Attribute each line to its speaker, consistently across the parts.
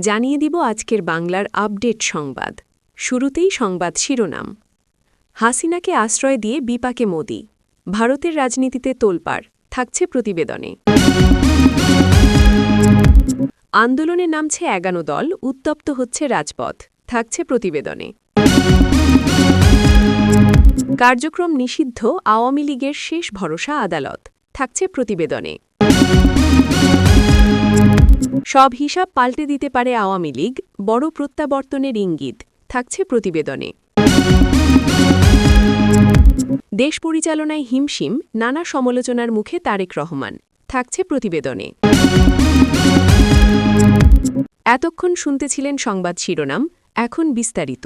Speaker 1: জানিয়ে দিব আজকের বাংলার আপডেট সংবাদ। শুরুতেই সংবাদ শিরোনাম। হাসিনাকে আশ্রয় দিয়ে বিপাকে মোদি, ভারতের রাজনীতিতে তোলপাড়, থাকছে প্রতিবেদনে। আন্দোলনে নামছে 11 দল, উত্তপ্ত হচ্ছে রাজপথ, থাকছে প্রতিবেদনে। কার্যক্রম নিষিদ্ধ আওয়ামী লীগের শেষ ভরসা আদালত, থাকছে প্রতিবেদনে। সব হিসাব পাল্টে দিতে পারে আওয়ামী লীগ, বড় প্রত্যাবর্তনের ইঙ্গিত, থাকছে প্রতিবেদনে। দেশ পরিচালনায় হিমশিম, নানা সমালোচনার মুখে তারেক রহমান, থাকছে প্রতিবেদনে। এতক্ষণ শুনতেছিলেন সংবাদ শিরোনাম, এখন বিস্তারিত।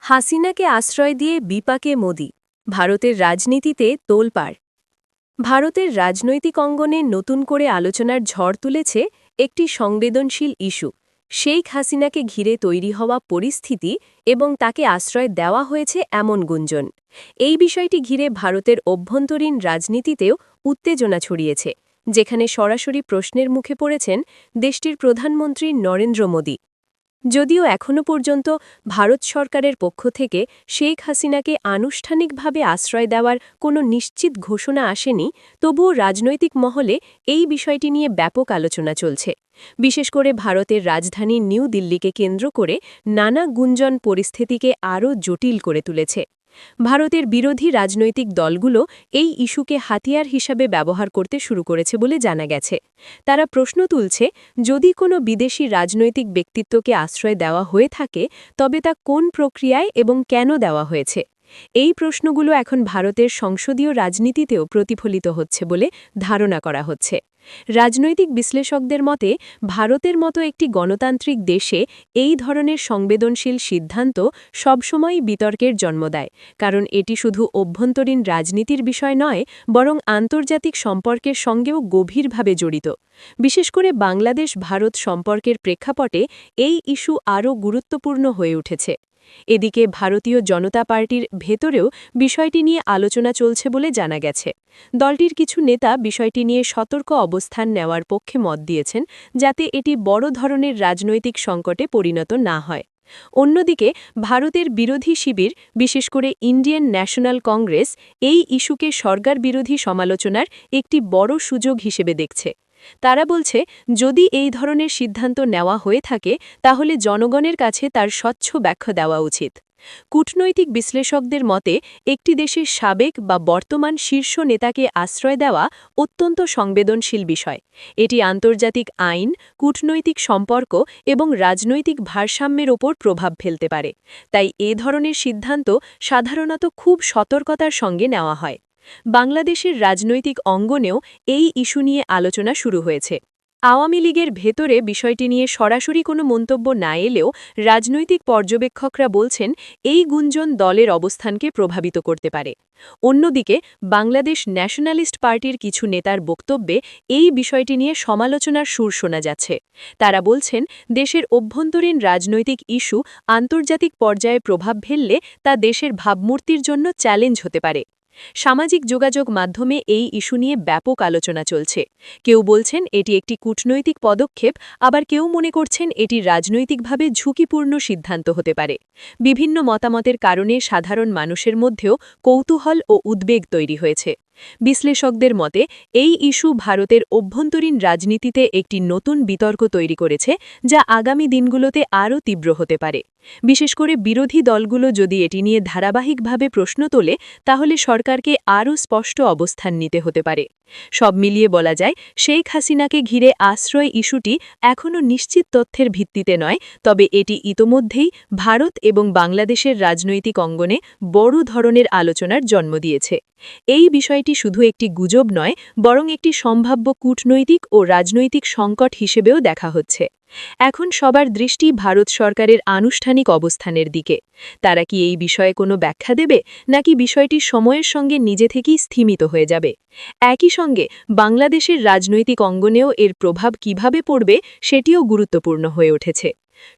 Speaker 1: হাসিনাকে আশ্রয় দিয়ে বিপাকে মোদি, ভারতের রাজনীতিতে তোলপাড়। ভারতের রাজনৈতিক অঙ্গনে নতুন করে আলোচনার ঝড় তুলেছে একটি সংবেদনশীল ইস্যু, শেখ হাসিনাকে ঘিরে তৈরি হওয়া পরিস্থিতি এবং তাকে আশ্রয় দেওয়া হয়েছে এমন গুঞ্জন। এই বিষয়টি ঘিরে ভারতের অভ্যন্তরীণ রাজনীতিতেও উত্তেজনা ছড়িয়েছে, যেখানে সরাসরি প্রশ্নের মুখে পড়েছেন দেশটির প্রধানমন্ত্রী নরেন্দ্র মোদি। যদিও এখনও পর্যন্ত ভারত সরকারের পক্ষ থেকে শেখ হাসিনাকে আনুষ্ঠানিকভাবে আশ্রয় দেওয়ার কোনো নিশ্চিত ঘোষণা আসেনি, তবুও রাজনৈতিক মহলে এই বিষয়টি নিয়ে ব্যাপক আলোচনা চলছে। বিশেষ করে ভারতের রাজধানী নিউ দিল্লিকে কেন্দ্র করে নানা গুঞ্জন পরিস্থিতিকে আরও জটিল করে তুলেছে। ভারতের বিরোধী রাজনৈতিক দলগুলো এই ইস্যুকে হাতিয়ার হিসাবে ব্যবহার করতে শুরু করেছে বলে জানা গেছে। তারা প্রশ্ন তুলছে, যদি কোনো বিদেশি রাজনৈতিক ব্যক্তিত্বকে আশ্রয় দেওয়া হয়ে থাকে, তবে তা কোন প্রক্রিয়ায় এবং কেন দেওয়া হয়েছে। এই প্রশ্নগুলো এখন ভারতের সংসদীয় রাজনীতিতেও প্রতিফলিত হচ্ছে বলে ধারণা করা হচ্ছে। রাজনৈতিক বিশ্লেষকদের মতে, ভারতের মতো একটি গণতান্ত্রিক দেশে এই ধরনের সংবেদনশীল সিদ্ধান্ত সবসময়ই বিতর্কের জন্ম দেয়, কারণ এটি শুধু অভ্যন্তরীণ রাজনীতির বিষয় নয়, বরং আন্তর্জাতিক সম্পর্কের সঙ্গেও গভীরভাবে জড়িত। বিশেষ করে বাংলাদেশ ভারত সম্পর্কের প্রেক্ষাপটে এই ইস্যু আরও গুরুত্বপূর্ণ হয়ে উঠেছে। এদিকে ভারতীয় জনতা পার্টির ভেতরেও বিষয়টি নিয়ে আলোচনা চলছে বলে জানা গেছে। দলটির কিছু নেতা বিষয়টি নিয়ে সতর্ক অবস্থান নেওয়ার পক্ষে মত দিয়েছেন, যাতে এটি বড় ধরনের রাজনৈতিক সংকটে পরিণত না হয়। অন্যদিকে ভারতের বিরোধী শিবির, বিশেষ করে ইন্ডিয়ান ন্যাশনাল কংগ্রেস, এই ইস্যুকে সরকার বিরোধী সমালোচনার একটি বড় সুযোগ হিসেবে দেখছে। তারা বলছে, যদি এই ধরনের সিদ্ধান্ত নেওয়া হয়ে থাকে, তাহলে জনগণের কাছে তার স্বচ্ছ ব্যাখ্যা দেওয়া উচিত। কূটনৈতিক বিশ্লেষকদের মতে, একটি দেশের সাবেক বা বর্তমান শীর্ষ নেতাকে আশ্রয় দেওয়া অত্যন্ত সংবেদনশীল বিষয়। এটি আন্তর্জাতিক আইন, কূটনৈতিক সম্পর্ক এবং রাজনৈতিক ভারসাম্যের ওপর প্রভাব ফেলতে পারে। তাই এ ধরনের সিদ্ধান্ত সাধারণত খুব সতর্কতার সঙ্গে নেওয়া হয়। বাংলাদেশের রাজনৈতিক অঙ্গনেও এই ইস্যু নিয়ে আলোচনা শুরু হয়েছে। আওয়ামী লীগের ভেতরে বিষয়টি নিয়ে সরাসরি কোনো মন্তব্য না এলেও রাজনৈতিক পর্যবেক্ষকরা বলছেন, এই গুঞ্জন দলের অবস্থানকে প্রভাবিত করতে পারে। অন্যদিকে বাংলাদেশ ন্যাশনালিস্ট পার্টির কিছু নেতার বক্তব্যে এই বিষয়টি নিয়ে সমালোচনার সুর শোনা যাচ্ছে। তারা বলছেন, দেশের অভ্যন্তরীণ রাজনৈতিক ইস্যু আন্তর্জাতিক পর্যায়ে প্রভাব ফেললে তা দেশের ভাবমূর্তির জন্য চ্যালেঞ্জ হতে পারে। সামাজিক যোগাযোগ মাধ্যমে এই ইস্যু নিয়ে ব্যাপক আলোচনা চলছে। কেউ বলছেন এটি একটি কূটনৈতিক পদক্ষেপ, আবার কেউ মনে করছেন এটি রাজনৈতিকভাবে ঝুঁকিপূর্ণ সিদ্ধান্ত হতে পারে। বিভিন্ন মতামতের কারণে সাধারণ মানুষের মধ্যেও কৌতূহল ও উদ্বেগ তৈরি হয়েছে। বিশ্লেষকদের মতে, এই ইস্যু ভারতের অভ্যন্তরীণ রাজনীতিতে একটি নতুন বিতর্ক তৈরি করেছে, যা আগামী দিনগুলোতে আরও তীব্র হতে পারে। বিশেষ করে বিরোধী দলগুলো যদি এটি নিয়ে ধারাবাহিকভাবে প্রশ্ন তোলে, তাহলে সরকারকে আরও স্পষ্ট অবস্থান নিতে হতে পারে। সব মিলিয়ে বলা যায়, শেখ হাসিনাকে ঘিরে আশ্রয় ইস্যুটি এখনও নিশ্চিত তথ্যের ভিত্তিতে নয়, তবে এটি ইতোমধ্যেই ভারত এবং বাংলাদেশের রাজনৈতিক অঙ্গনে বড় ধরনের আলোচনার জন্ম দিয়েছে। এই বিষয়টি শুধু একটি গুজব নয়, বরং একটি সম্ভাব্য কূটনৈতিক ও রাজনৈতিক সংকট হিসেবেও দেখা হচ্ছে। এখন সবার দৃষ্টি ভারত সরকারের আনুষ্ঠানিক অবস্থানের দিকে। তারা কি এই বিষয়ে কোনো ব্যাখ্যা দেবে, নাকি বিষয়টি সময়ের সঙ্গে নিজে থেকেই স্থিমিত হয়ে যাবে? একই সঙ্গে বাংলাদেশের রাজনৈতিক অঙ্গনেও এর প্রভাব কিভাবে পড়বে সেটিও গুরুত্বপূর্ণ হয়ে উঠেছে।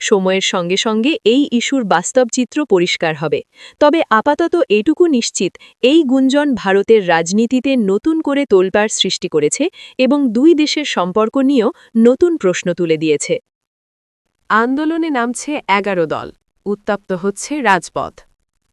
Speaker 1: সময়ের সঙ্গে সঙ্গে এই ইস্যুর বাস্তব চিত্র পরিষ্কার হবে। তবে আপাতত এটুকু নিশ্চিত, এই গুঞ্জন ভারতের রাজনীতিতে নতুন করে তোলপাড় সৃষ্টি করেছে এবং দুই দেশের সম্পর্ক নিয়েও নতুন প্রশ্ন তুলে দিয়েছে। আন্দোলনে নামছে ১১ দল, উত্তপ্ত হচ্ছে রাজপথ।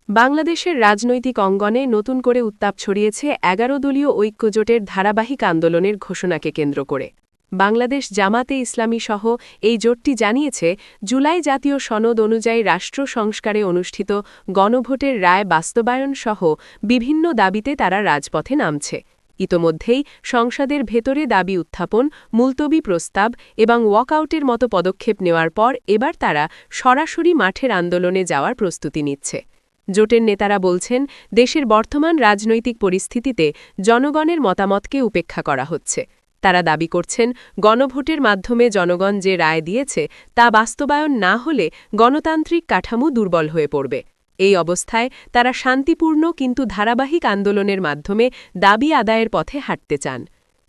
Speaker 1: বাংলাদেশের রাজনৈতিক অঙ্গনে নতুন করে উত্তাপ ছড়িয়েছে ১১ দলীয় ঐক্যজোটের ধারাবাহিক আন্দোলনের ঘোষণাকে কেন্দ্র করে। বাংলাদেশ জামাতে ইসলামী সহ এই জোটটি জানিয়েছে, জুলাই জাতীয় সনদ অনুযায়ী রাষ্ট্র সংস্কারে অনুষ্ঠিত গণভোটের রায় বাস্তবায়ন সহ বিভিন্ন দাবিতে তারা রাজপথে নামছে। ইতোমধ্যেই সংসদের ভেতরে দাবি উত্থাপন, মুলতবি প্রস্তাব এবং ওয়াকআউটের মতো পদক্ষেপ নেওয়ার পর এবার তারা সরাসরি মাঠের আন্দোলনে যাওয়ার প্রস্তুতি নিচ্ছে। জোটের নেতারা বলছেন, দেশের বর্তমান রাজনৈতিক পরিস্থিতিতে জনগণের মতামতকে উপেক্ষা করা হচ্ছে। তারা দাবি করছেন, গণভোটের মাধ্যমে জনগণ যে রায় দিয়েছে তা বাস্তবায়ন না হলে গণতান্ত্রিক কাঠামো দুর্বল হয়ে পড়বে। এই অবস্থায় তারা শান্তিপূর্ণ কিন্তু ধারাবাহিক আন্দোলনের মাধ্যমে দাবি আদায়ের পথে হাঁটতে চান।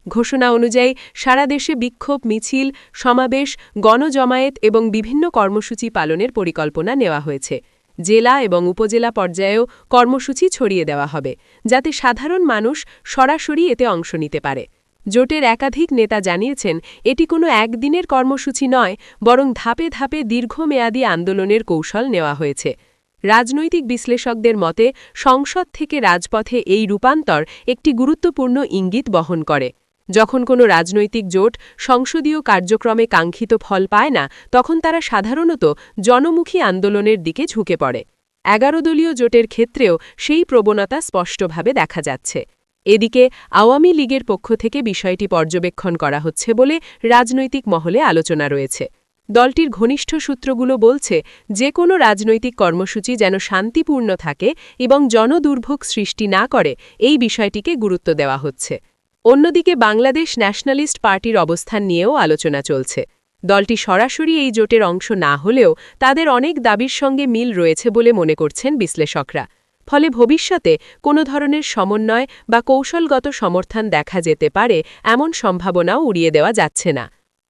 Speaker 1: ঘোষণা অনুযায়ী সারা দেশে বিক্ষোভ মিছিল, সমাবেশ, গণজমায়েত এবং বিভিন্ন কর্মসূচি পালনের পরিকল্পনা নেওয়া হয়েছে। জেলা এবং উপজেলা পর্যায়েও কর্মসূচি ছড়িয়ে দেওয়া হবে, যাতে সাধারণ মানুষ সরাসরি এতে অংশ নিতে পারে। জোটের একাধিক নেতা জানিয়েছেন, এটি কোনো একদিনের কর্মসূচি নয়, বরং ধাপে ধাপে দীর্ঘমেয়াদী আন্দোলনের কৌশল নেওয়া হয়েছে। রাজনৈতিক বিশ্লেষকদের মতে, সংসদ থেকে রাজপথে এই রূপান্তর একটি গুরুত্বপূর্ণ ইঙ্গিত বহন করে। যখন কোনো রাজনৈতিক জোট সংসদীয় কার্যক্রমে কাঙ্ক্ষিত ফল পায় না, তখন তারা সাধারণত জনমুখী আন্দোলনের দিকে ঝুঁকে পড়ে। ১১ দলীয় জোটের ক্ষেত্রেও সেই প্রবণতা স্পষ্টভাবে দেখা যাচ্ছে। এদিকে আওয়ামী লীগের পক্ষ থেকে বিষয়টি পর্যবেক্ষণ করা হচ্ছে বলে রাজনৈতিক মহলে আলোচনা রয়েছে। দলটির ঘনিষ্ঠ সূত্রগুলো বলছে, যে কোনো রাজনৈতিক কর্মসূচি যেন শান্তিপূর্ণ থাকে এবং জনদুর্ভোগ সৃষ্টি না করে, এই বিষয়টিকে গুরুত্ব দেওয়া হচ্ছে। অন্যদিকে বাংলাদেশ ন্যাশনালিস্ট পার্টির অবস্থান নিয়েও আলোচনা চলছে। দলটি সরাসরি এই জোটের অংশ না হলেও তাদের অনেক দাবির সঙ্গে মিল রয়েছে বলে মনে করছেন বিশ্লেষকরা। ফলে ভবিষ্যতে কোনো ধরনের সমন্বয় বা কৌশলগত সমর্থন দেখা যেতে পারে, এমন সম্ভাবনাও উড়িয়ে দেওয়া যাচ্ছে না।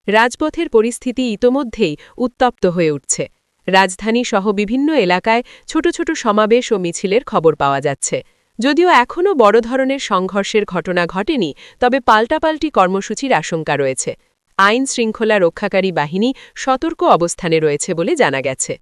Speaker 1: রাজপথের পরিস্থিতি ইতোমধ্যেই উত্তপ্ত হয়ে উঠছে। রাজধানী সহ বিভিন্ন এলাকায় ছোট ছোট সমাবেশ ও মিছিলের খবর পাওয়া যাচ্ছে। যদিও এখনও বড় ধরনের সংঘর্ষের ঘটনা ঘটেনি, তবে পাল্টাপাল্টি কর্মসূচির আশঙ্কা রয়েছে। আইন শৃঙ্খলা রক্ষাকারী বাহিনী সতর্ক অবস্থানে রয়েছে বলে জানা গেছে।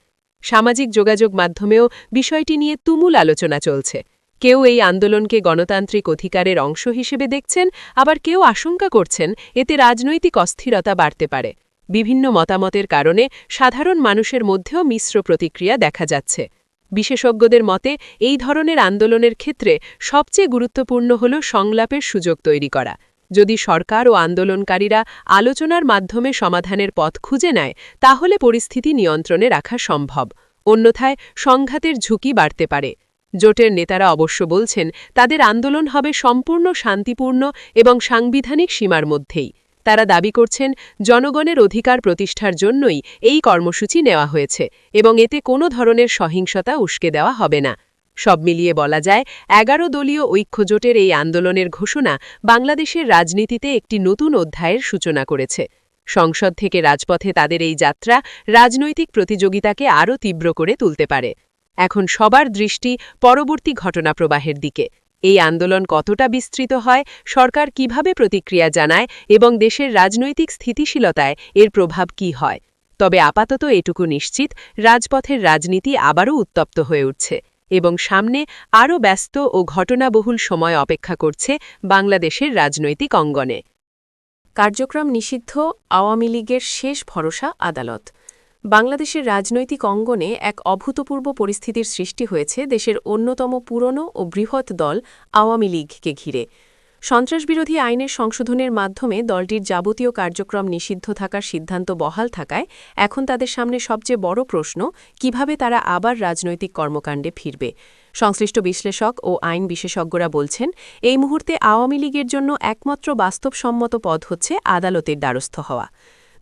Speaker 1: সামাজিক যোগাযোগ মাধ্যমেও বিষয়টি নিয়ে তুমুল আলোচনা চলছে। কেউ এই আন্দোলনকে গণতান্ত্রিক অধিকারের অংশ হিসেবে দেখছেন, আবার কেউ আশঙ্কা করছেন এতে রাজনৈতিক অস্থিরতা বাড়তে পারে। বিভিন্ন মতামতের কারণে সাধারণ মানুষের মধ্যেও মিশ্র প্রতিক্রিয়া দেখা যাচ্ছে। বিশেষজ্ঞদের মতে, এই ধরনের আন্দোলনের ক্ষেত্রে সবচেয়ে গুরুত্বপূর্ণ হল সংলাপের সুযোগ তৈরি করা। যদি সরকার ও আন্দোলনকারীরা আলোচনার মাধ্যমে সমাধানের পথ খুঁজে নেয়, তাহলে পরিস্থিতি নিয়ন্ত্রণে রাখা সম্ভব। অন্যথায় সংঘাতের ঝুঁকি বাড়তে পারে। জোটের নেতারা অবশ্য বলছেন, তাদের আন্দোলন হবে সম্পূর্ণ শান্তিপূর্ণ এবং সাংবিধানিক সীমার মধ্যেই। তারা দাবি করছেন, জনগণের অধিকার প্রতিষ্ঠার জন্যই এই কর্মসূচি নেওয়া হয়েছে এবং এতে কোনো ধরনের সহিংসতা উস্কে দেওয়া হবে না। সব মিলিয়ে বলা যায়, ১১ দলীয় ঐক্যজোটের এই আন্দোলনের ঘোষণা বাংলাদেশের রাজনীতিতে একটি নতুন অধ্যায়ের সূচনা করেছে। সংসদ থেকে রাজপথে তাদের এই যাত্রা রাজনৈতিক প্রতিযোগিতাকে আরও তীব্র করে তুলতে পারে। এখন সবার দৃষ্টি পরবর্তী ঘটনাপ্রবাহের দিকে। এই আন্দোলন কতটা বিস্তৃত হয়, সরকার কিভাবে প্রতিক্রিয়া জানায় এবং দেশের রাজনৈতিক স্থিতিশীলতায় এর প্রভাব কী হয়। তবে আপাতত এটুকু নিশ্চিত, রাজপথের রাজনীতি আবারও উত্তপ্ত হয়ে উঠছে এবং সামনে আরও ব্যস্ত ও ঘটনাবহুল সময় অপেক্ষা করছে বাংলাদেশের রাজনৈতিক অঙ্গনে। কার্যক্রম নিষিদ্ধ, আওয়ামী লীগের শেষ ভরসা আদালত। বাংলাদেশের রাজনৈতিক অঙ্গনে এক অভূতপূর্ব পরিস্থিতির সৃষ্টি হয়েছে দেশের অন্যতম পুরনো ও বৃহৎ দল আওয়ামী লীগকে ঘিরে। সন্ত্রাসবিরোধী আইনের সংশোধনের মাধ্যমে দলটির যাবতীয় কার্যক্রম নিষিদ্ধ থাকার সিদ্ধান্ত বহাল থাকায় এখন তাদের সামনে সবচেয়ে বড় প্রশ্ন, কিভাবে তারা আবার রাজনৈতিক কর্মকাণ্ডে ফিরবে। সংশ্লিষ্ট বিশ্লেষক ও আইন বিশেষজ্ঞরা বলছেন, এই মুহূর্তে আওয়ামী লীগের জন্য একমাত্র বাস্তবসম্মত পথ হচ্ছে আদালতের দ্বারস্থ হওয়া।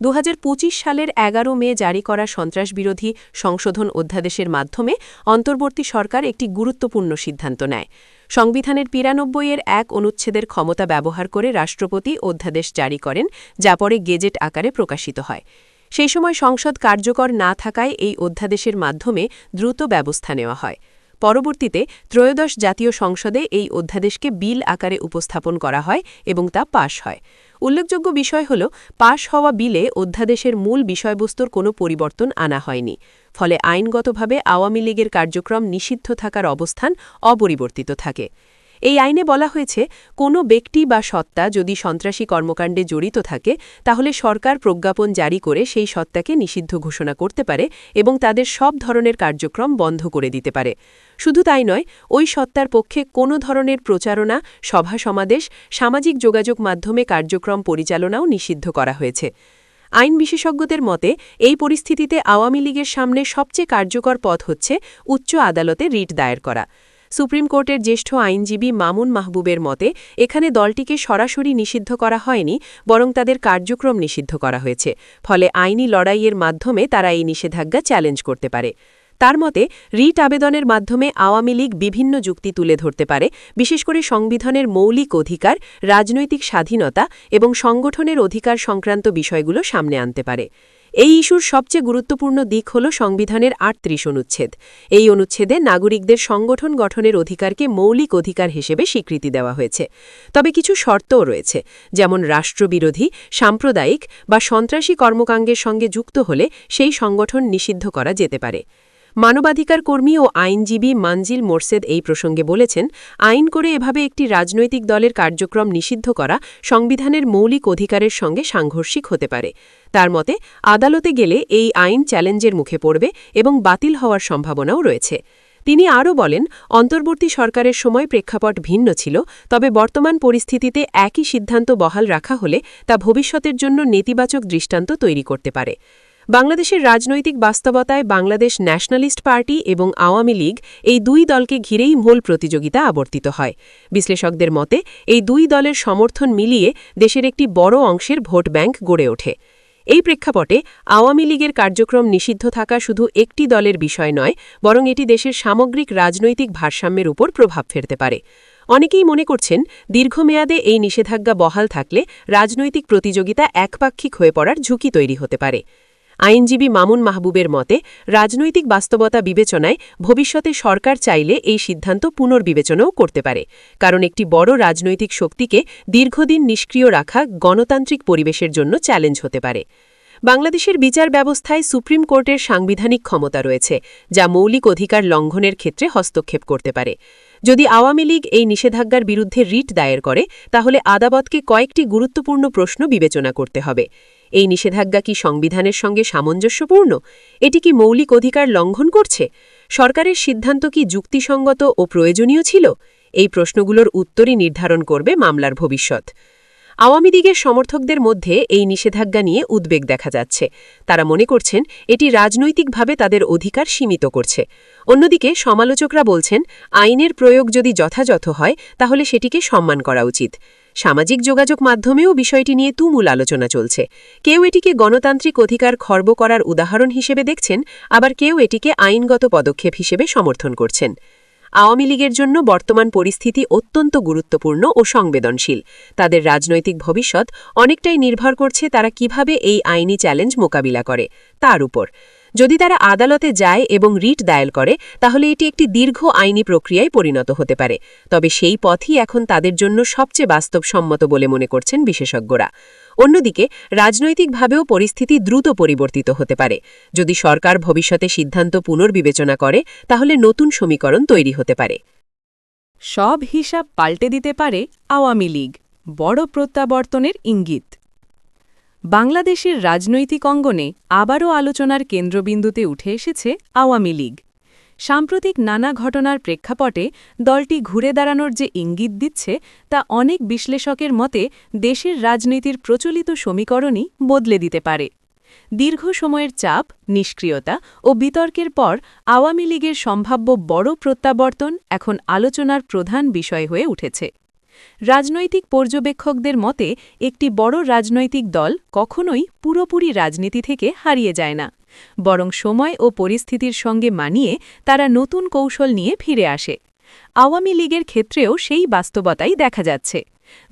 Speaker 1: ২০২৫ সালের ১১ মে জারি করা সন্ত্রাসবিরোধী সংশোধন অধ্যাদেশের মাধ্যমে অন্তর্বর্তী সরকার একটি গুরুত্বপূর্ণ সিদ্ধান্ত নেয়। সংবিধানের ৯৫-এর ১ অনুচ্ছেদের ক্ষমতা ব্যবহার করে রাষ্ট্রপতি অধ্যাদেশ জারি করেন, যা পরে গেজেট আকারে প্রকাশিত হয়। সেই সময় সংসদ কার্যকর না থাকায় এই অধ্যাদেশের মাধ্যমে দ্রুত ব্যবস্থা নেওয়া হয়। পরবর্তীতে ত্রয়োদশ জাতীয় সংসদে এই অধ্যাদেশকে বিল আকারে উপস্থাপন করা হয় এবং তা পাশ হয়। উল্লেখযোগ্য বিষয় হল, পাশ হওয়া বিলে অধ্যাদেশের মূল বিষয়বস্তুর কোনো পরিবর্তন আনা হয়নি। ফলে আইনগতভাবে আওয়ামী লীগের কার্যক্রম নিষিদ্ধ থাকার অবস্থান অপরিবর্তিত থাকে। এই আইনে বলা হয়েছে, কোনো ব্যক্তি বা সত্তা যদি সন্ত্রাসী কর্মকাণ্ডে জড়িত থাকে তাহলে সরকার প্রজ্ঞাপন জারি করে সেই সত্তাকে নিষিদ্ধ ঘোষণা করতে পারে এবং তাদের সব ধরনের কার্যক্রম বন্ধ করে দিতে পারে। শুধু তাই নয়, ওই সত্তার পক্ষে কোনো ধরনের প্রচারণা, সভা সমাবেশ, সামাজিক যোগাযোগ মাধ্যমে কার্যক্রম পরিচালনাও নিষিদ্ধ করা হয়েছে। আইন বিশেষজ্ঞদের মতে, এই পরিস্থিতিতে আওয়ামী লীগের সামনে সবচেয়ে কার্যকর পথ হচ্ছে উচ্চ আদালতে রিট দায়ের করা। সুপ্রিম কোর্টের জ্যেষ্ঠ আইনজীবী মামুন মাহবুবের মতে, এখানে দলটিকে সরাসরি নিষিদ্ধ করা হয়নি, বরং তাদের কার্যক্রম নিষিদ্ধ করা হয়েছে। ফলে আইনি লড়াইয়ের মাধ্যমে তারা এই নিষেধাজ্ঞা চ্যালেঞ্জ করতে পারে। তার মতে, রিট আবেদনের মাধ্যমে আওয়ামী লীগ বিভিন্ন যুক্তি তুলে ধরতে পারে, বিশেষ করে সংবিধানের মৌলিক অধিকার, রাজনৈতিক স্বাধীনতা এবং সংগঠনের অধিকার সংক্রান্ত বিষয়গুলো সামনে আনতে পারে। এই ইস্যুর সবচেয়ে গুরুত্বপূর্ণ দিক হল সংবিধানের ৩৮ অনুচ্ছেদ। এই অনুচ্ছেদে নাগরিকদের সংগঠন গঠনের অধিকারকে মৌলিক অধিকার হিসেবে স্বীকৃতি দেওয়া হয়েছে। তবে কিছু শর্তও রয়েছে, যেমন রাষ্ট্রবিরোধী, সাম্প্রদায়িক বা সন্ত্রাসী কর্মকাণ্ডের সঙ্গে যুক্ত হলে সেই সংগঠন নিষিদ্ধ করা যেতে পারে। মানবাধিকার কর্মী ও আইনজীবী মানজিল মোরশেদ এই প্রসঙ্গে বলেছেন, আইন করে এভাবে একটি রাজনৈতিক দলের কার্যক্রম নিষিদ্ধ করা সংবিধানের মৌলিক অধিকারের সঙ্গে সাংঘর্ষিক হতে পারে। তার মতে, আদালতে গেলে এই আইন চ্যালেঞ্জের মুখে পড়বে এবং বাতিল হওয়ার সম্ভাবনাও রয়েছে। তিনি আরও বলেন, অন্তর্বর্তী সরকারের সময় প্রেক্ষাপট ভিন্ন ছিল, তবে বর্তমান পরিস্থিতিতে একই সিদ্ধান্ত বহাল রাখা হলে তা ভবিষ্যতের জন্য নেতিবাচক দৃষ্টান্ত তৈরি করতে পারে। বাংলাদেশের রাজনৈতিক বাস্তবতায় বাংলাদেশ ন্যাশনালিস্ট পার্টি এবং আওয়ামী লীগ, এই দুই দলকে ঘিরেই মূল প্রতিযোগিতা আবর্তিত হয়। বিশ্লেষকদের মতে, এই দুই দলের সমর্থন মিলিয়ে দেশের একটি বড় অংশের ভোট ব্যাংক গড়ে ওঠে। এই প্রেক্ষাপটে আওয়ামী লীগের কার্যক্রম নিষিদ্ধ থাকা শুধু একটি দলের বিষয় নয়, বরং এটি দেশের সামগ্রিক রাজনৈতিক ভারসাম্যের উপর প্রভাব ফেলতে পারে। অনেকেই মনে করছেন, দীর্ঘমেয়াদে এই নিষেধাজ্ঞা বহাল থাকলে রাজনৈতিক প্রতিযোগিতা একপাক্ষিক হয়ে পড়ার ঝুঁকি তৈরি হতে পারে। আইনজীবী মামুন মাহবুবের মতে, রাজনৈতিক বাস্তবতা বিবেচনায় ভবিষ্যতে সরকার চাইলে এই সিদ্ধান্ত পুনর্বিবেচনাও করতে পারে, কারণ একটি বড় রাজনৈতিক শক্তিকে দীর্ঘদিন নিষ্ক্রিয় রাখা গণতান্ত্রিক পরিবেশের জন্য চ্যালেঞ্জ হতে পারে। বাংলাদেশের বিচার ব্যবস্থায় সুপ্রিম কোর্টের সাংবিধানিক ক্ষমতা রয়েছে, যা মৌলিক অধিকার লঙ্ঘনের ক্ষেত্রে হস্তক্ষেপ করতে পারে। যদি আওয়ামী লীগ এই নিষেধাজ্ঞার বিরুদ্ধে রিট দায়ের করে, তাহলে আদালতকে কয়েকটি গুরুত্বপূর্ণ প্রশ্ন বিবেচনা করতে হবে। এই নিষেধাজ্ঞা কি সংবিধানের সঙ্গে সামঞ্জস্যপূর্ণ? এটি কি মৌলিক অধিকার লঙ্ঘন করছে? সরকারের সিদ্ধান্ত কি যুক্তিসঙ্গত ও প্রয়োজনীয় ছিল? এই প্রশ্নগুলোর উত্তরই নির্ধারণ করবে মামলার ভবিষ্যৎ। আওয়ামী লীগের সমর্থকদের মধ্যে এই নিষেধাজ্ঞা নিয়ে উদ্বেগ দেখা যাচ্ছে। তারা মনে করছেন, এটি রাজনৈতিকভাবে তাদের অধিকার সীমিত করছে। অন্যদিকে সমালোচকরা বলছেন, আইনের প্রয়োগ যদি যথাযথ হয় তাহলে সেটিকে সম্মান করা উচিত। সামাজিক যোগাযোগ মাধ্যমেও বিষয়টি নিয়ে তুমুল আলোচনা চলছে। কেউ এটিকে গণতান্ত্রিক অধিকার খর্ব করার উদাহরণ হিসেবে দেখছেন, আবার কেউ এটিকে আইনগত পদক্ষেপ হিসেবে সমর্থন করছেন। আওয়ামী লীগের জন্য বর্তমান পরিস্থিতি অত্যন্ত গুরুত্বপূর্ণ ও সংবেদনশীল। তাদের রাজনৈতিক ভবিষ্যৎ অনেকটাই নির্ভর করছে তারা কিভাবে এই আইনি চ্যালেঞ্জ মোকাবিলা করে তার উপর। যদি তারা আদালতে যায় এবং রিট দায়ের করে, তাহলে এটি একটি দীর্ঘ আইনি প্রক্রিয়ায় পরিণত হতে পারে। তবে সেই পথই এখন তাদের জন্য সবচেয়ে বাস্তবসম্মত বলে মনে করছেন বিশেষজ্ঞরা। অন্যদিকে রাজনৈতিকভাবেও পরিস্থিতি দ্রুত পরিবর্তিত হতে পারে। যদি সরকার ভবিষ্যতে সিদ্ধান্ত পুনর্বিবেচনা করে, তাহলে নতুন সমীকরণ তৈরি হতে পারে।
Speaker 2: সব হিসাব পাল্টে দিতে পারে আওয়ামী লীগ, বড় প্রত্যাবর্তনের ইঙ্গিত। বাংলাদেশের রাজনৈতিক অঙ্গনে আবারও আলোচনার কেন্দ্রবিন্দুতে উঠে এসেছে আওয়ামী লীগ। সাম্প্রতিক নানা ঘটনার প্রেক্ষাপটে দলটি ঘুরে দাঁড়ানোর যে ইঙ্গিত দিচ্ছে, তা অনেক বিশ্লেষকের মতে দেশের রাজনীতির প্রচলিত সমীকরণই বদলে দিতে পারে। দীর্ঘ সময়ের চাপ, নিষ্ক্রিয়তা ও বিতর্কের পর আওয়ামী লীগের সম্ভাব্য বড় প্রত্যাবর্তন এখন আলোচনার প্রধান বিষয় হয়ে উঠেছে। রাজনৈতিক পর্যবেক্ষকদের মতে, একটি বড় রাজনৈতিক দল কখনোই পুরোপুরি রাজনীতি থেকে হারিয়ে যায় না, বরং সময় ও পরিস্থিতির সঙ্গে মানিয়ে তারা নতুন কৌশল নিয়ে ফিরে আসে। আওয়ামী লীগের ক্ষেত্রেও সেই বাস্তবতাই দেখা যাচ্ছে।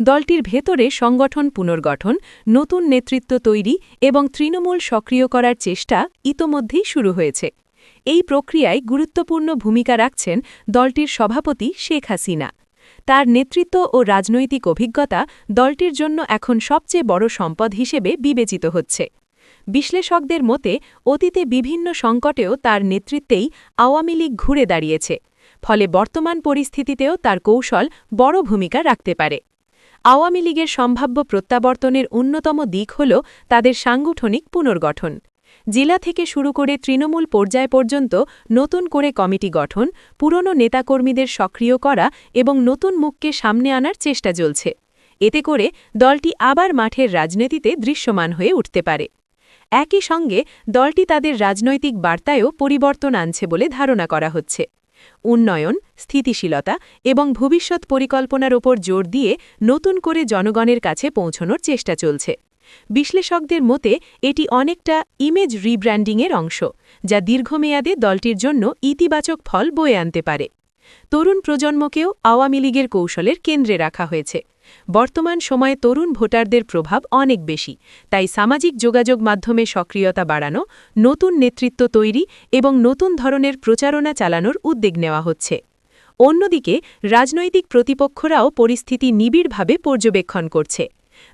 Speaker 2: দলটির ভেতরে সংগঠন পুনর্গঠন, নতুন নেতৃত্ব তৈরি এবং তৃণমূল সক্রিয় করার চেষ্টা ইতোমধ্যেই শুরু হয়েছে।
Speaker 1: এই প্রক্রিয়ায় গুরুত্বপূর্ণ ভূমিকা রাখছেন দলটির সভাপতি শেখ হাসিনা। তার নেতৃত্ব ও রাজনৈতিক অভিজ্ঞতা দলটির জন্য এখন সবচেয়ে বড় সম্পদ হিসেবে বিবেচিত হচ্ছে। বিশ্লেষকদের মতে অতীতে বিভিন্ন সংকটেও তার নেতৃত্বেই আওয়ামী লীগ ঘুরে দাঁড়িয়েছে, ফলে বর্তমান পরিস্থিতিতেও তার কৌশল বড় ভূমিকা রাখতে পারে। আওয়ামী লীগের সম্ভাব্য প্রত্যাবর্তনের অন্যতম দিক হল তাদের সাংগঠনিক পুনর্গঠন। জেলা থেকে শুরু করে তৃণমূল পর্যায় পর্যন্ত নতুন করে কমিটি গঠন, পুরনো নেতাকর্মীদের সক্রিয় করা এবং নতুন মুখকে সামনে আনার চেষ্টা চলছে। এতে করে দলটি আবার মাঠের রাজনীতিতে দৃশ্যমান হয়ে উঠতে পারে। একই সঙ্গে দলটি তাদের রাজনৈতিক বার্তায়ও পরিবর্তন আনছে বলে ধারণা করা হচ্ছে। উন্নয়ন, স্থিতিশীলতা এবং ভবিষ্যৎ পরিকল্পনার ওপর জোর দিয়ে নতুন করে জনগণের কাছে পৌঁছনোর চেষ্টা চলছে। বিশ্লেষকদের মতে এটি অনেকটা ইমেজ রিব্র্যান্ডিংয়ের অংশ, যা দীর্ঘমেয়াদে দলটির জন্য ইতিবাচক ফল বয়ে আনতে পারে। তরুণ প্রজন্মকেও আওয়ামী লীগের কৌশলের কেন্দ্রে রাখা হয়েছে। বর্তমান সময়ে তরুণ ভোটারদের প্রভাব অনেক বেশি, তাই সামাজিক যোগাযোগ মাধ্যমে সক্রিয়তা বাড়ানো, নতুন নেতৃত্ব তৈরি এবং নতুন ধরনের প্রচারণা চালানোর উদ্যোগ নেওয়া হচ্ছে। অন্যদিকে রাজনৈতিক প্রতিপক্ষরাও পরিস্থিতি নিবিড়ভাবে পর্যবেক্ষণ করছে।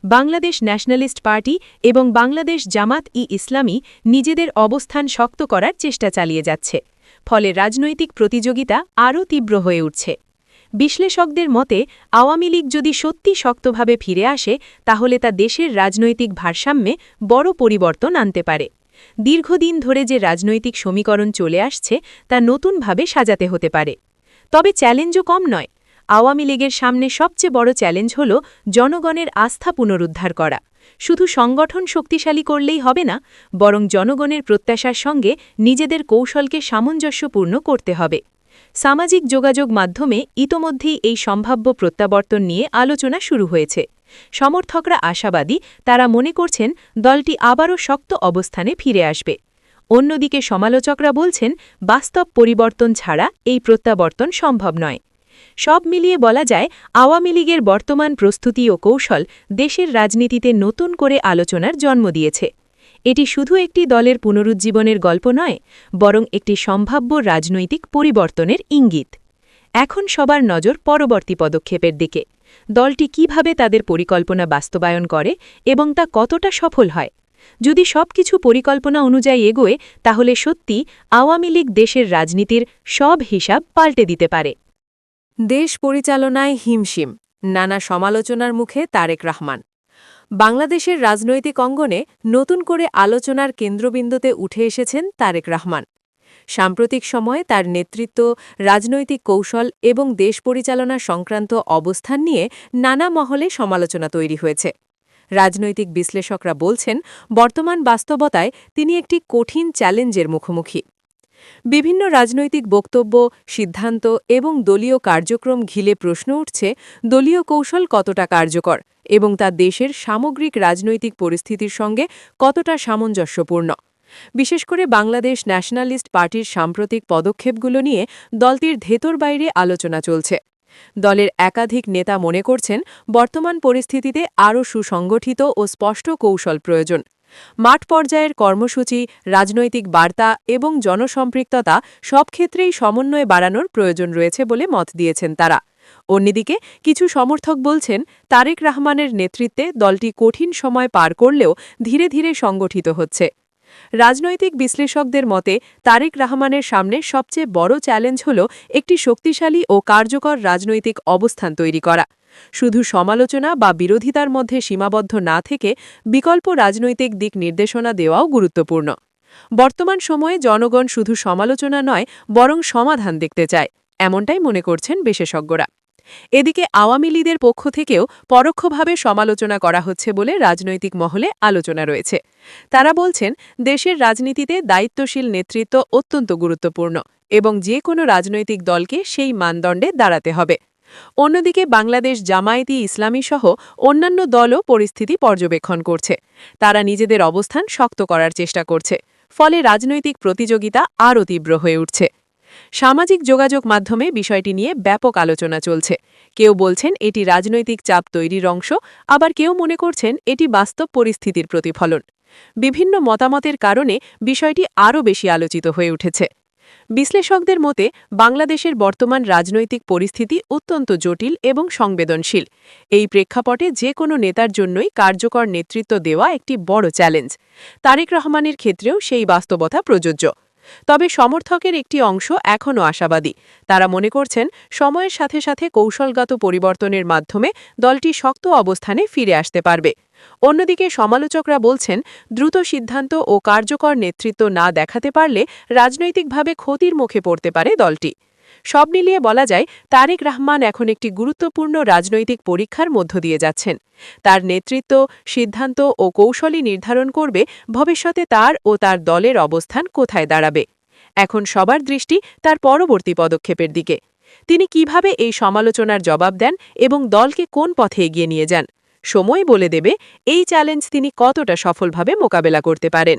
Speaker 1: বাংলাদেশ ন্যাশনালিস্ট পার্টি এবং বাংলাদেশ জামাত-ই-ইসলামী নিজেদের অবস্থান শক্ত করার চেষ্টা চালিয়ে যাচ্ছে, ফলে রাজনৈতিক প্রতিযোগিতা আরও তীব্র হয়ে উঠছে। বিশ্লেষকদের মতে আওয়ামী লীগ যদি সত্যি শক্তভাবে ফিরে আসে, তাহলে তা দেশের রাজনৈতিক ভারসাম্যে বড় পরিবর্তন আনতে পারে। দীর্ঘদিন ধরে যে রাজনৈতিক সমীকরণ চলে আসছে তা নতুনভাবে সাজাতে হতে পারে। তবে চ্যালেঞ্জও কম নয়। আওয়ামী লীগের সামনে সবচেয়ে বড় চ্যালেঞ্জ হল জনগণের আস্থা পুনরুদ্ধার করা। শুধু সংগঠন শক্তিশালী করলেই হবে না, বরং জনগণের প্রত্যাশার সঙ্গে নিজেদের কৌশলকে সামঞ্জস্যপূর্ণ করতে হবে। সামাজিক যোগাযোগ মাধ্যমে ইতোমধ্যেই এই সম্ভাব্য প্রত্যাবর্তন নিয়ে আলোচনা শুরু হয়েছে। সমর্থকরা আশাবাদী, তারা মনে করছেন দলটি আবারও শক্ত অবস্থানে ফিরে আসবে। অন্যদিকে সমালোচকরা বলছেন বাস্তব পরিবর্তন ছাড়া এই প্রত্যাবর্তন সম্ভব নয়। সব মিলিয়ে বলা যায় আওয়ামী লীগের বর্তমান প্রস্তুতি ও কৌশল দেশের রাজনীতিতে নতুন করে আলোচনার জন্ম দিয়েছে। এটি শুধু একটি দলের পুনরুজ্জীবনের গল্প নয়, বরং একটি সম্ভাব্য রাজনৈতিক পরিবর্তনের ইঙ্গিত। এখন সবার নজর পরবর্তী পদক্ষেপের দিকে। দলটি কিভাবে তাদের পরিকল্পনা বাস্তবায়ন করে এবং তা কতটা সফল হয়। যদি সবকিছু পরিকল্পনা অনুযায়ী এগোয়, তাহলে সত্যি আওয়ামী লীগ দেশের রাজনীতির সব হিসাব পাল্টে দিতে পারে। দেশ পরিচালনায় হিমশিম, নানা সমালোচনার মুখে তারেক রহমান। বাংলাদেশের রাজনৈতিক অঙ্গনে নতুন করে আলোচনার কেন্দ্রবিন্দুতে উঠে এসেছেন তারেক রহমান। সাম্প্রতিক সময়ে তার নেতৃত্ব, রাজনৈতিক কৌশল এবং দেশ পরিচালনা সংক্রান্ত অবস্থান নিয়ে নানা মহলে সমালোচনা তৈরি হয়েছে। রাজনৈতিক বিশ্লেষকরা বলছেন বর্তমান বাস্তবতায় তিনি একটি কঠিন চ্যালেঞ্জের মুখোমুখি। বিভিন্ন রাজনৈতিক বক্তব্য, সিদ্ধান্ত এবং দলীয় কার্যক্রম ঘিরে প্রশ্ন উঠছে দলীয় কৌশল কতটা কার্যকর এবং তা দেশের সামগ্রিক রাজনৈতিক পরিস্থিতির সঙ্গে কতটা সামঞ্জস্যপূর্ণ। বিশেষ করে বাংলাদেশ ন্যাশনালিস্ট পার্টির সাম্প্রতিক পদক্ষেপগুলো নিয়ে দলটির ভেতর বাইরে আলোচনা চলছে। দলের একাধিক নেতা মনে করছেন বর্তমান পরিস্থিতিতে আরও সুসংগঠিত ও স্পষ্ট কৌশল প্রয়োজন। মাঠ পর্যায়ের কর্মসূচি, রাজনৈতিক বার্তা এবং জনসম্পৃক্ততা সব ক্ষেত্রেই সমন্বয় বাড়ানোর প্রয়োজন রয়েছে বলে মত দিয়েছেন তারা। অন্যদিকে কিছু সমর্থক বলছেন তারেক রহমানের নেতৃত্বে দলটি কঠিন সময় পার করলেও ধীরে ধীরে সংগঠিত হচ্ছে। রাজনৈতিক বিশ্লেষকদের মতে তারেক রহমানের সামনে সবচেয়ে বড় চ্যালেঞ্জ হল একটি শক্তিশালী ও কার্যকর রাজনৈতিক অবস্থান তৈরি করা। শুধু সমালোচনা বা বিরোধিতার মধ্যে সীমাবদ্ধ না থেকে বিকল্প রাজনৈতিক দিক নির্দেশনা দেওয়াও গুরুত্বপূর্ণ। বর্তমান সময়ে জনগণ শুধু সমালোচনা নয়, বরং সমাধান দেখতে চায়, এমনটাই মনে করছেন বিশেষজ্ঞরা। এদিকে আওয়ামী লীগের পক্ষ থেকেও পরোক্ষভাবে সমালোচনা করা হচ্ছে বলে রাজনৈতিক মহলে আলোচনা রয়েছে। তারা বলছেন দেশের রাজনীতিতে দায়িত্বশীল নেতৃত্ব অত্যন্ত গুরুত্বপূর্ণ এবং যে কোনো রাজনৈতিক দলকে সেই মানদণ্ডে দাঁড়াতে হবে। অন্যদিকে বাংলাদেশ জামায়াত-ই-ইসলামী সহ অন্যান্য দলও পরিস্থিতি পর্যবেক্ষণ করছে। তারা নিজেদের অবস্থান শক্ত করার চেষ্টা করছে, ফলে রাজনৈতিক প্রতিযোগিতা আরও তীব্র হয়ে উঠছে। সামাজিক যোগাযোগ মাধ্যমে বিষয়টি নিয়ে ব্যাপক আলোচনা চলছে। কেউ বলছেন এটি রাজনৈতিক চাপ তৈরির অংশ, আবার কেউ মনে করছেন এটি বাস্তব পরিস্থিতির প্রতিফলন। বিভিন্ন মতামতের কারণে বিষয়টি আরও বেশি আলোচিত হয়ে উঠেছে। বিশ্লেষকদের মতে বাংলাদেশের বর্তমান রাজনৈতিক পরিস্থিতি অত্যন্ত জটিল এবং সংবেদনশীল। এই প্রেক্ষাপটে যে কোনো নেতার জন্যই কার্যকর নেতৃত্ব দেওয়া একটি বড় চ্যালেঞ্জ। তারেক রহমানের ক্ষেত্রেও সেই বাস্তবতা প্রযোজ্য। তবে সমর্থকের একটি অংশ এখনও আশাবাদী। তারা মনে করছেন সময়ের সাথে সাথে কৌশলগত পরিবর্তনের মাধ্যমে দলটি শক্ত অবস্থানে ফিরে আসতে পারবে। অন্যদিকে সমালোচকরা বলছেন দ্রুত সিদ্ধান্ত ও কার্যকর নেতৃত্ব না দেখাতে পারলে রাজনৈতিকভাবে ক্ষতির মুখে পড়তে পারে দলটি। সব মিলিয়ে বলা যায় তারেক রহমান এখন একটি গুরুত্বপূর্ণ রাজনৈতিক পরীক্ষার মধ্য দিয়ে যাচ্ছেন। তার নেতৃত্ব, সিদ্ধান্ত ও কৌশলই নির্ধারণ করবে ভবিষ্যতে তার ও তার দলের অবস্থান কোথায় দাঁড়াবে। এখন সবার দৃষ্টি তার পরবর্তী পদক্ষেপের দিকে। তিনি কিভাবে এই সমালোচনার জবাব দেন এবং দলকে কোন পথে এগিয়ে নিয়ে যান। সময় বলে দেবে এই চ্যালেঞ্জ তিনি কতটা সফলভাবে মোকাবেলা করতে পারেন।